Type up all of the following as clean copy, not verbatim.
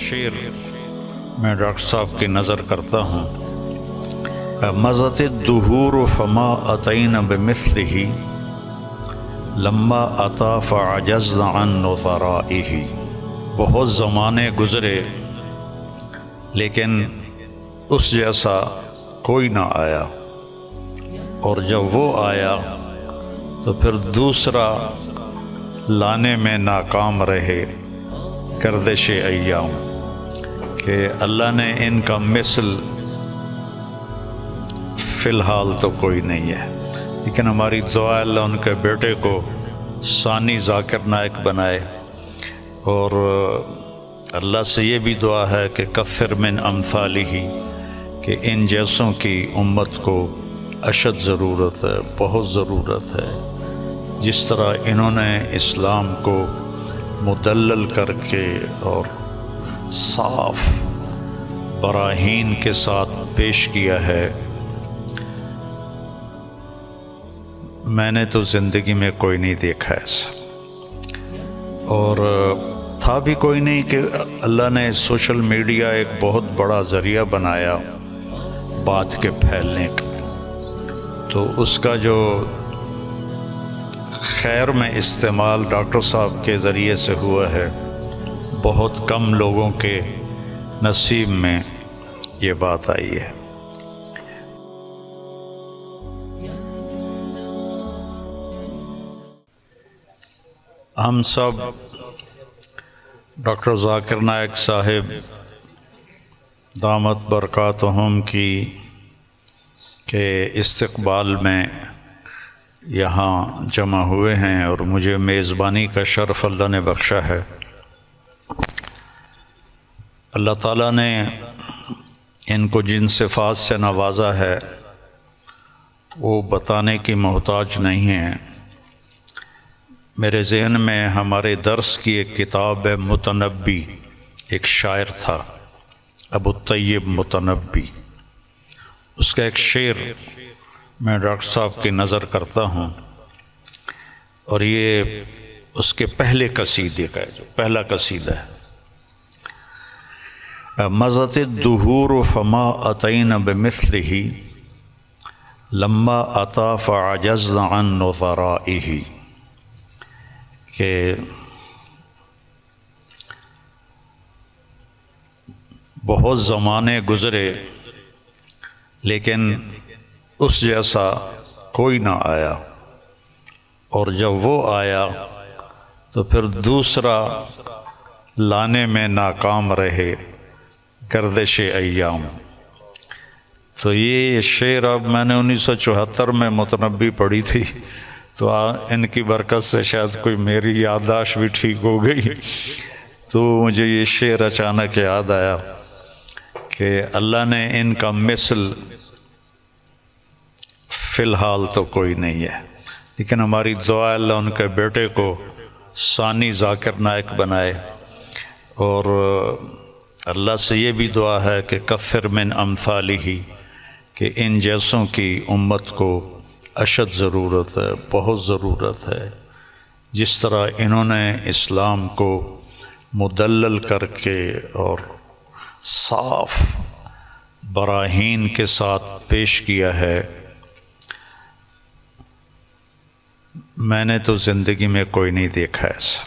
شعر میں ڈاکٹر صاحب کی نظر کرتا ہوں۔ مضت الدہور فما اتینا بمثلہ لما اتا فعجزنا عن نظرائہ۔ بہت زمانے گزرے لیکن اس جیسا کوئی نہ آیا، اور جب وہ آیا تو پھر دوسرا لانے میں ناکام رہے گردش ایام، کہ اللہ نے ان کا مثل فی الحال تو کوئی نہیں ہے، لیکن ہماری دعا اللہ ان کے بیٹے کو ثانی ذاکر نائک بنائے، اور اللہ سے یہ بھی دعا ہے کہ کثر من امثالہ، کہ ان جیسوں کی امت کو اشد ضرورت ہے، بہت ضرورت ہے۔ جس طرح انہوں نے اسلام کو مدلل کر کے اور صاف براہین کے ساتھ پیش کیا ہے، میں نے تو زندگی میں کوئی نہیں دیکھا ایسا، اور تھا بھی کوئی نہیں کہ اللہ نے سوشل میڈیا ایک بہت بڑا ذریعہ بنایا بات کے پھیلنے کا، تو اس کا جو خیر میں استعمال ڈاکٹر صاحب کے ذریعے سے ہوا ہے، بہت کم لوگوں کے نصیب میں یہ بات آئی ہے۔ ہم سب ڈاکٹر ذاکر نائک صاحب دامت برکاتہم کی کے استقبال میں یہاں جمع ہوئے ہیں، اور مجھے میزبانی کا شرف اللہ نے بخشا ہے۔ اللہ تعالیٰ نے ان کو جن صفات سے نوازا ہے وہ بتانے کی محتاج نہیں ہیں۔ میرے ذہن میں ہمارے درس کی ایک کتاب ہے متنبی، ایک شاعر تھا ابو الطیب متنبی، اس کا ایک شعر میں ڈاکٹر صاحب کی نظر کرتا ہوں، اور یہ اس کے پہلے قصیدے کا ہے، جو پہلا قصیدہ ہے۔ مضت الدہور فما اتینا بمثلہ لما اتا فعجزنا عن نظرائہ، کہ بہت زمانے گزرے لیکن اس جیسا کوئی نہ آیا، اور جب وہ آیا تو پھر دوسرا لانے میں ناکام رہے گردش ایام۔ تو یہ شعر اب میں نے 1974 میں متنبی پڑھی تھی، تو ان کی برکت سے شاید کوئی میری یادداشت بھی ٹھیک ہو گئی، تو مجھے یہ شعر اچانک یاد آیا کہ اللہ نے ان کا مثل فی الحال تو کوئی نہیں ہے، لیکن ہماری دعا اللہ ان کے بیٹے کو ثانی ذاکر نائک بنائے، اور اللہ سے یہ بھی دعا ہے کہ کثر من امثالہ، کہ ان جیسوں کی امت کو اشد ضرورت ہے، بہت ضرورت ہے۔ جس طرح انہوں نے اسلام کو مدلل کر کے اور صاف براہین کے ساتھ پیش کیا ہے، میں نے تو زندگی میں کوئی نہیں دیکھا ایسا،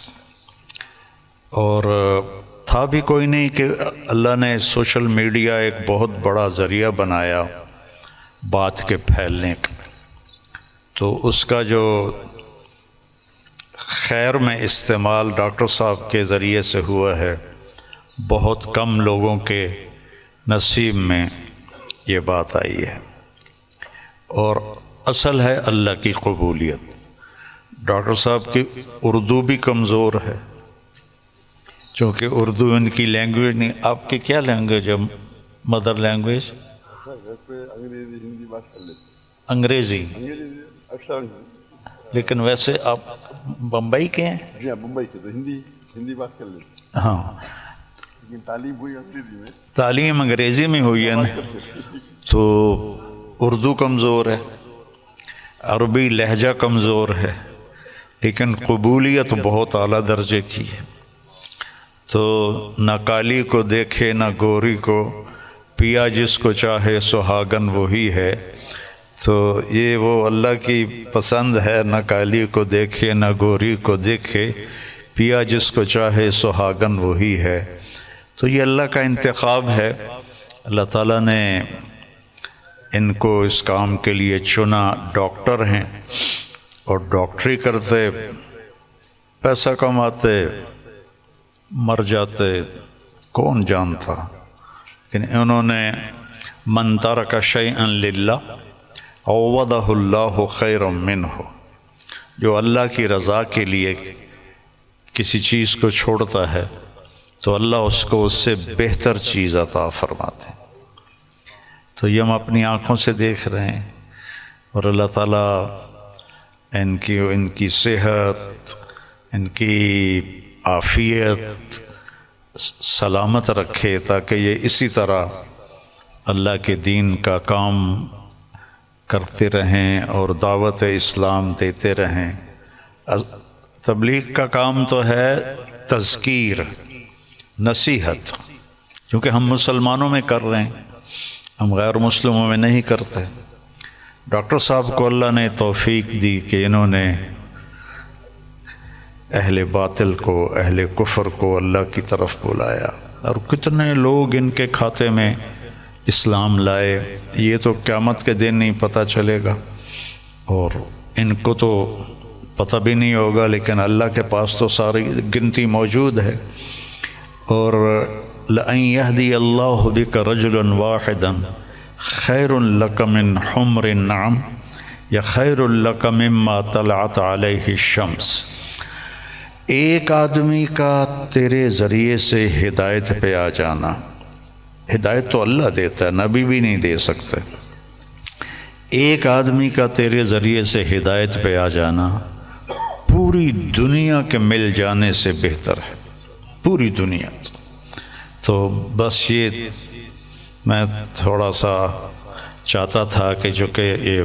اور تھا بھی کوئی نہیں کہ اللہ نے سوشل میڈیا ایک بہت بڑا ذریعہ بنایا بات کے پھیلنے کا، تو اس کا جو خیر میں استعمال ڈاکٹر صاحب کے ذریعے سے ہوا ہے، بہت کم لوگوں کے نصیب میں یہ بات آئی ہے، اور اصل ہے اللہ کی قبولیت۔ ڈاکٹر صاحب کی اردو بھی کمزور ہے، چونکہ اردو ان کی لینگویج نہیں۔ آپ کی کیا لینگویج ہے مدر لینگویج؟ انگریزی، لیکن ویسے آپ بمبئی کے ہیں؟ جی ہاں، ممبئی کے، تو ہندی بات کر لیتے، ہاں، لیکن تعلیم ہوئی انگریزی میں، تعلیم انگریزی میں ہوئی ہے نا، تو اردو کمزور ہے، عربی لہجہ کمزور ہے، لیکن قبولیت بہت اعلیٰ درجے کی ہے۔ تو نہ کالی کو دیکھے نہ گوری کو، پیا جس کو چاہے سہاگن وہی ہے۔ تو یہ وہ اللہ کی پسند ہے، نہ کالی کو دیکھے نہ گوری کو دیکھے، پیا جس کو چاہے سہاگن وہی ہے۔ تو یہ اللہ کا انتخاب ہے، اللہ تعالیٰ نے ان کو اس کام کے لیے چنا۔ ڈاکٹر ہیں اور ڈاکٹری کرتے، پیسہ کماتے، مر جاتے، کون جانتا، لیکن انہوں نے من ترک شیئا للہ عوضہ اللہ خیرا منہ، جو اللہ کی رضا کے لیے کسی چیز کو چھوڑتا ہے تو اللہ اس کو اس سے بہتر چیز عطا فرماتے ہیں۔ تو یہ ہم اپنی آنکھوں سے دیکھ رہے ہیں، اور اللہ تعالیٰ ان کی صحت، ان کی عافیت سلامت رکھے، تاکہ یہ اسی طرح اللہ کے دین کا کام کرتے رہیں اور دعوت اسلام دیتے رہیں۔ تبلیغ کا کام تو ہے تذکیر، نصیحت، کیونکہ ہم مسلمانوں میں کر رہے ہیں، ہم غیر مسلموں میں نہیں کرتے۔ ڈاکٹر صاحب کو اللہ نے توفیق دی کہ انہوں نے اہل باطل کو، اہل کفر کو اللہ کی طرف بلایا، اور کتنے لوگ ان کے کھاتے میں اسلام لائے، یہ تو قیامت کے دن نہیں پتہ چلے گا، اور ان کو تو پتہ بھی نہیں ہوگا، لیکن اللہ کے پاس تو ساری گنتی موجود ہے۔ اور لَأَن يَهْدِيَ اللَّهُ بِكَ رَجُلًا وَاحِدًا خَيْرٌ لَكَ مِنْ حُمْرِ النَّعَمِ یا خَيْرٌ لَكَ مِمَّا طَلَعَتْ عَلَيْهِ الشَّمْسُ، ایک آدمی کا تیرے ذریعے سے ہدایت پہ آ جانا، ہدایت تو اللہ دیتا ہے، نبی بھی نہیں دے سکتے، ایک آدمی کا تیرے ذریعے سے ہدایت پہ آ جانا پوری دنیا کے مل جانے سے بہتر ہے، پوری دنیا۔ تو بس یہ میں تھوڑا سا چاہتا تھا کہ جو کہ یہ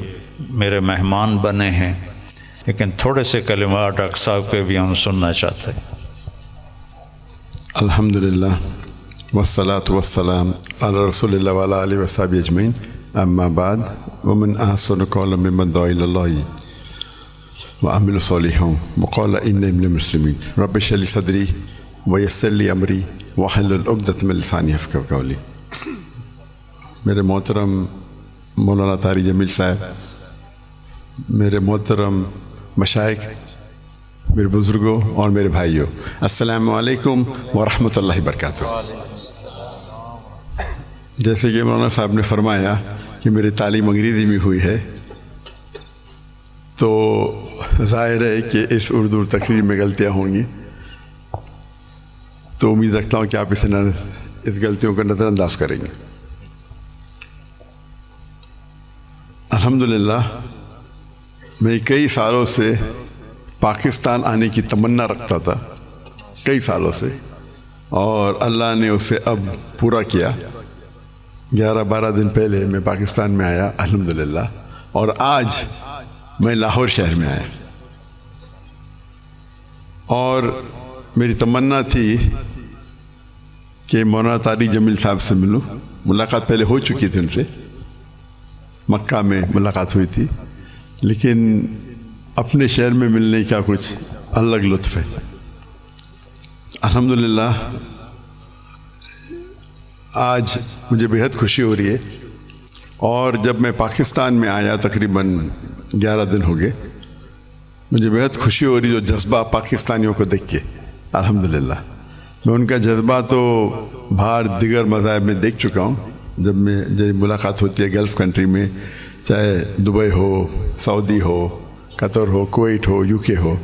میرے مہمان بنے ہیں، لیکن تھوڑے سے کلمات ڈاکٹر صاحب کے بھی ہم سننا چاہتے ہیں۔ الحمدللہ والصلاة والسلام علی رسول اللہ وعلی آلہ وصحبہ اجمعین، اما بعد، ومن احسن قولا ممن دعا الی اللہ وعمل صالحا وقال انی من المسلمین، رب اشرح لی صدری ویسر لی امری واحلل عقدۃ من لسانی یفقہوا قولی۔ میرے محترم مولانا طاری جمیل صاحب، میرے محترم مشائخ، میرے بزرگوں اور میرے بھائیوں، السلام علیکم ورحمۃ اللہ وبرکاتہ۔ جیسے کہ مولانا صاحب نے فرمایا کہ میری تعلیم انگریزی میں ہوئی ہے، تو ظاہر ہے کہ اس اردو تقریر میں غلطیاں ہوں گی، تو امید رکھتا ہوں کہ آپ اس غلطیوں کو نظر انداز کریں گے۔ الحمدللہ میں کئی سالوں سے پاکستان آنے کی تمنا رکھتا تھا، کئی سالوں سے، اور اللہ نے اسے اب پورا کیا۔ 11-12 دن پہلے میں پاکستان میں آیا الحمدللہ، اور آج میں لاہور شہر میں آیا، اور میری تمنا تھی کہ مولانا طاری جمیل صاحب سے ملوں۔ ملاقات پہلے ہو چکی تھی ان سے، مکہ میں ملاقات ہوئی تھی، لیکن اپنے شہر میں ملنے کا کچھ الگ لطف ہے۔ الحمدللہ آج مجھے بہت خوشی ہو رہی ہے، اور جب میں پاکستان میں آیا تقریباً 11 دن ہو گئے، مجھے بہت خوشی ہو رہی جو جذبہ پاکستانیوں کو دیکھ کے۔ الحمدللہ میں ان کا جذبہ تو باہر دیگر مذاہب میں دیکھ چکا ہوں، جب ملاقات ہوتی ہے گلف کنٹری میں، چاہے Dubai who, Saudi who, Qatar who, Kuwait who, you کے ہو،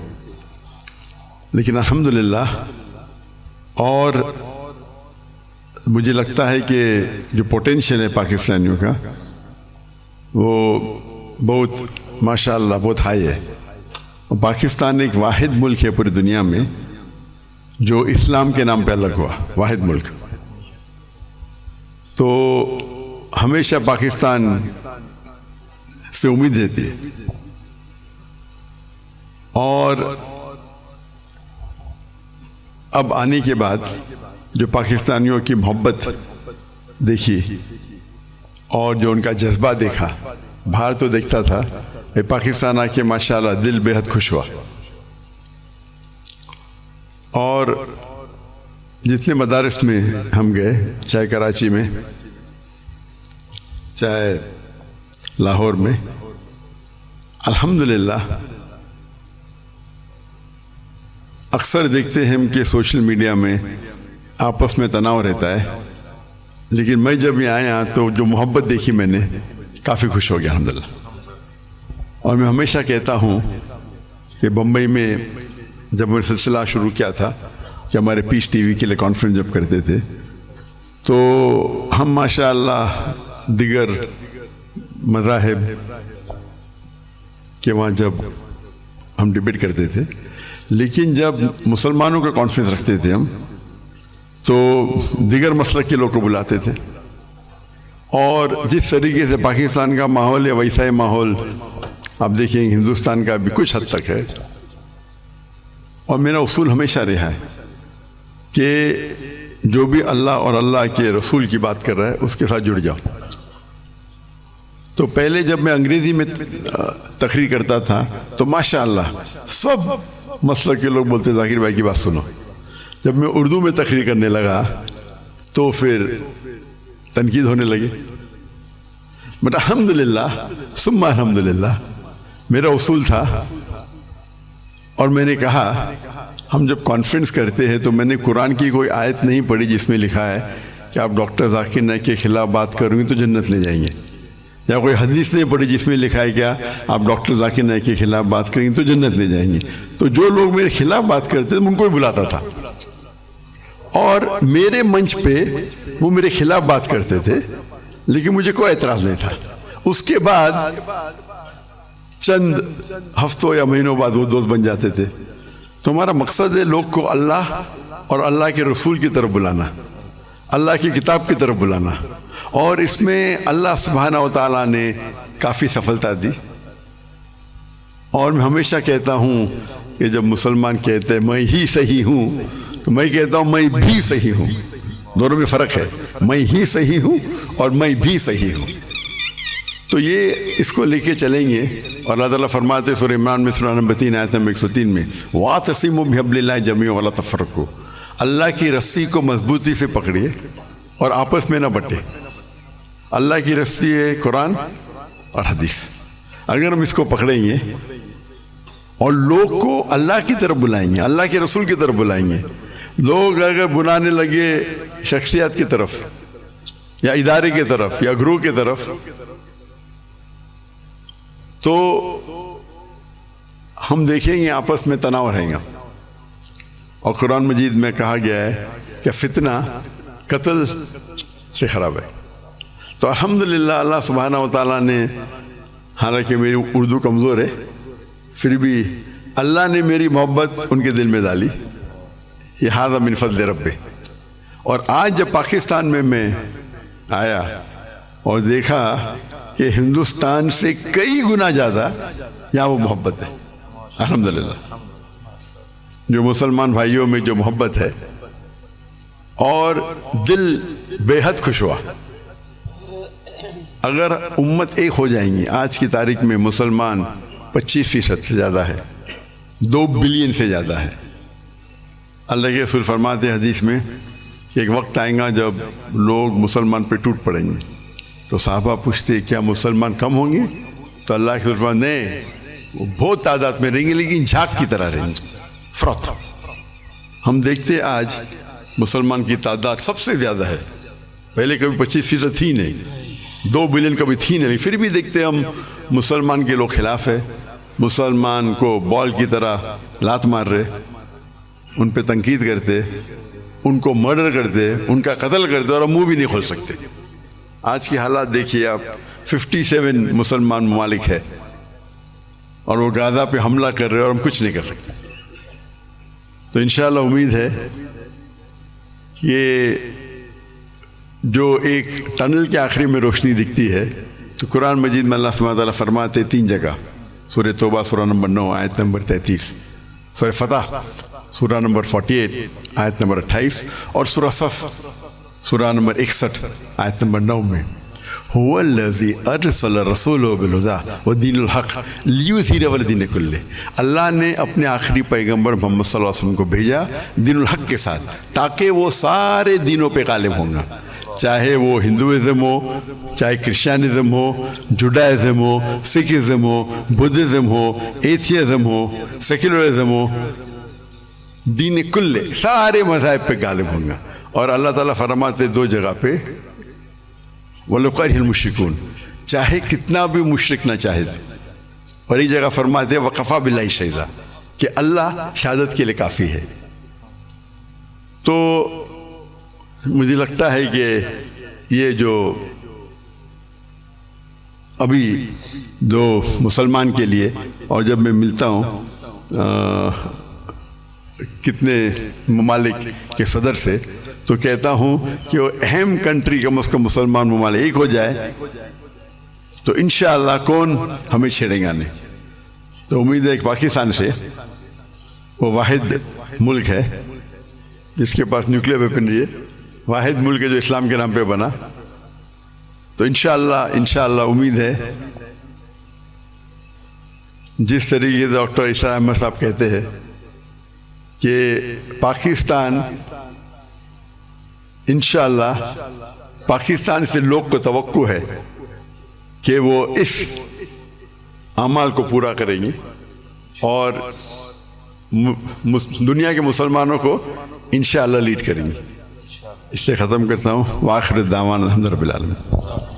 لیکن الحمدللہ، اور مجھے لگتا ہے کہ جو پوٹینشیل ہے پاکستانیوں کا وہ بہت ماشاءاللہ بہت ہائی ہے، اور پاکستان ایک واحد ملک ہے پوری دنیا میں جو اسلام کے نام پہ الگ ہوا، واحد ملک۔ تو ہمیشہ پاکستان سے امید رہتی ہے، اور اب آنے کے بعد جو پاکستانیوں کی محبت دیکھی اور جو ان کا جذبہ دیکھا، باہر تو دیکھتا تھا، پاکستان آ کے ماشاءاللہ دل بے حد خوش ہوا. اور جتنے مدارس میں ہم گئے، چاہے کراچی میں، چاہے لاہور میں، الحمدللہ اکثر دیکھتے ہیں ہم کہ سوشل میڈیا میں آپس میں تناؤ رہتا ہے، لیکن میں جب یہاں آیا تو جو محبت دیکھی میں نے، کافی خوش ہو گیا الحمدللہ. اور میں ہمیشہ کہتا ہوں کہ بمبئی میں جب میں سلسلہ شروع کیا تھا کہ ہمارے پیس ٹی وی کے لیے کانفرنس جب کرتے تھے، تو ہم ماشاءاللہ دیگر مذاہب کے وہاں جب ہم ڈبیٹ کرتے تھے، لیکن جب مسلمانوں کا کانفرنس رکھتے تھے ہم، تو دیگر مسلک کے لوگ کو بلاتے تھے. اور جس طریقے سے پاکستان کا ماحول ہے ویسا ہی ماحول آپ دیکھیں ہندوستان کا بھی کچھ حد تک ہے. اور میرا اصول ہمیشہ رہا ہے کہ جو بھی اللہ اور اللہ کے رسول کی بات کر رہا ہے اس کے ساتھ جڑ جاؤ. تو پہلے جب میں انگریزی میں تقریر کرتا تھا تو ماشاءاللہ سب مسلک کے لوگ بولتے ذاکر بھائی کی بات سنو. جب میں اردو میں تقریر کرنے لگا تو پھر تنقید ہونے لگی. بٹ الحمدللہ ثم الحمدللہ میرا اصول تھا، اور میں نے کہا ہم جب کانفرنس کرتے ہیں تو میں نے قرآن کی کوئی آیت نہیں پڑھی جس میں لکھا ہے کہ آپ ڈاکٹر ذاکر نائک کے خلاف بات کریں گے تو جنت لے جائیں گے، یا کوئی حدیث نہیں پڑھی جس میں لکھا ہے کیا آپ ڈاکٹر ذاکر نائک کے خلاف بات کریں گے تو جنت لے جائیں گے. تو جو لوگ میرے خلاف بات کرتے تھے میں ان کو بھی بلاتا تھا، اور میرے منچ پہ وہ میرے خلاف بات کرتے تھے لیکن مجھے کوئی اعتراض نہیں تھا. اس کے بعد چند ہفتوں یا مہینوں بعد وہ دوست بن جاتے تھے. تو ہمارا مقصد ہے لوگ کو اللہ اور اللہ کے رسول کی طرف بلانا، اللہ کی کتاب کی طرف بلانا. اور اس میں اللہ سبحانہ و تعالیٰ نے کافی سفلتا دی. اور میں ہمیشہ کہتا ہوں کہ جب مسلمان کہتے ہیں میں ہی صحیح ہوں تو میں کہتا ہوں میں بھی صحیح ہوں. دونوں میں فرق ہے، میں ہی صحیح ہوں اور میں بھی صحیح ہوں. تو یہ اس کو لے کے چلیں گے. اور اللہ تعالیٰ فرماتے ہیں سورہ عمران میں سورہ نمبر 3 آیت نمبر 103 میں وَاعْتَصِمُوا بِحَبْلِ اللَّهِ جَمِيعًا وَلَا تَفَرَّقُوا، اللہ کی رسی کو مضبوطی سے پکڑیے اور آپس میں نہ بٹے. اللہ کی رسی ہے قرآن اور حدیث. اگر ہم اس کو پکڑیں گے اور لوگ کو اللہ کی طرف بلائیں گے، اللہ کے رسول کی طرف بلائیں گے، لوگ اگر بلانے لگے شخصیات کی طرف یا ادارے کی طرف یا گروہ کی طرف تو ہم دیکھیں گے آپس میں تناؤ رہیں گا. اور قرآن مجید میں کہا گیا ہے کہ فتنہ قتل سے خراب ہے. تو الحمدللہ اللہ سبحانہ و تعالیٰ نے، حالانکہ میری اردو کمزور ہے پھر بھی اللہ نے میری محبت ان کے دل میں ڈالی. یہ ھذا من فضل رب. اور آج جب پاکستان میں آیا اور دیکھا کہ ہندوستان سے کئی گنا زیادہ یہاں وہ محبت ہے الحمدللہ. جو مسلمان بھائیوں میں جو محبت ہے اور دل بے حد خوش ہوا. اگر امت ایک ہو جائیں گی، آج کی تاریخ میں مسلمان 25% سے زیادہ ہے، 2 بلین سے زیادہ ہے. اللہ کے رسول فرماتے ہیں حدیث میں کہ ایک وقت آئے گا جب لوگ مسلمان پہ ٹوٹ پڑیں گے. تو صحابہ پوچھتے کیا مسلمان کم ہوں گے؟ تو اللہ کے رسول فرماتے نہیں، وہ بہت تعداد میں رہیں گے لیکن جھاگ کی طرح رہیں گے. فرت ہم دیکھتے آج مسلمان کی تعداد سب سے زیادہ ہے. پہلے کبھی 25% تھی نہیں، 2 بلین کبھی تھی نہیں، پھر بھی دیکھتے ہم مسلمان کے لوگ خلاف ہے. مسلمان کو بال کی طرح لات مار رہے، ان پہ تنقید کرتے، ان کو مرڈر کرتے، ان کا قتل کرتے، اور منہ بھی نہیں کھول سکتے. آج کی حالات دیکھیے آپ، 57 مسلمان ممالک ہے اور وہ غزہ پہ حملہ کر رہے اور ہم کچھ نہیں کر سکتے. تو انشاءاللہ امید ہے کہ جو ایک ٹنل کے آخری میں روشنی دکھتی ہے تو قرآن مجید میں اللہ سبحانہ وتعالیٰ فرماتے 3 جگہ، سورہ توبہ سورہ نمبر 9 آیت نمبر 33، سورہ فتح سورہ نمبر 48 آیت نمبر 28 اور سورہ صف سورہ نمبر 61 آیت نمبر 9 میں هو الذی ارسل رسولہ بالہدی ودین الحق لیظہرہ علی الدین کلہ، اللہ نے اپنے آخری پیغمبر محمد صلی اللہ علیہ وسلم کو بھیجا دین الحق کے ساتھ تاکہ وہ سارے دینوں پہ غالب ہوں گا، چاہے وہ ہندوازم ہو، چاہے کرسچینزم ہو، جوڈائزم ہو، سکھزم ہو، بدھزم ہو، ایتھیزم ہو، سیکولرزم ہو، دین کلے سارے مذاہب پہ غالب ہوں گا۔ اور اللہ تعالیٰ فرماتے دو جگہ پہ وَلَوْ كَرِهَ الْمُشْرِكُونَ، چاہے کتنا بھی مشرک نہ چاہے، اور ایک جگہ فرماتے وَكَفَى بِاللَّهِ شَهِيدًا کہ اللہ شہادت کے لیے کافی ہے۔ تو مجھے لگتا ہے کہ یہ جو ابھی جو مسلمان کے لیے، اور جب میں ملتا ہوں کتنے ممالک کے صدر سے تو کہتا ہوں کہ وہ اہم کنٹری کم از کم مسلمان ممالک ایک ہو جائے تو انشاءاللہ کون ہمیں چھیڑے گا نہیں۔ تو امید ہے کہ پاکستان سے وہ واحد ملک ہے جس کے پاس نیوکلیر ویپنری ہے، واحد ملک ہے جو اسلام کے نام پہ بنا، تو انشاءاللہ امید ہے جس طریقے سے ڈاکٹر اسرار احمد صاحب کہتے ہیں کہ پاکستان انشاءاللہ پاکستان سے لوگ کو توقع ہے کہ وہ اس اعمال کو پورا کریں گے اور دنیا کے مسلمانوں کو انشاءاللہ لیڈ کریں گے۔ اس سے ختم کرتا ہوں، وآخر الدعوانا الحمد للہ رب العالمین۔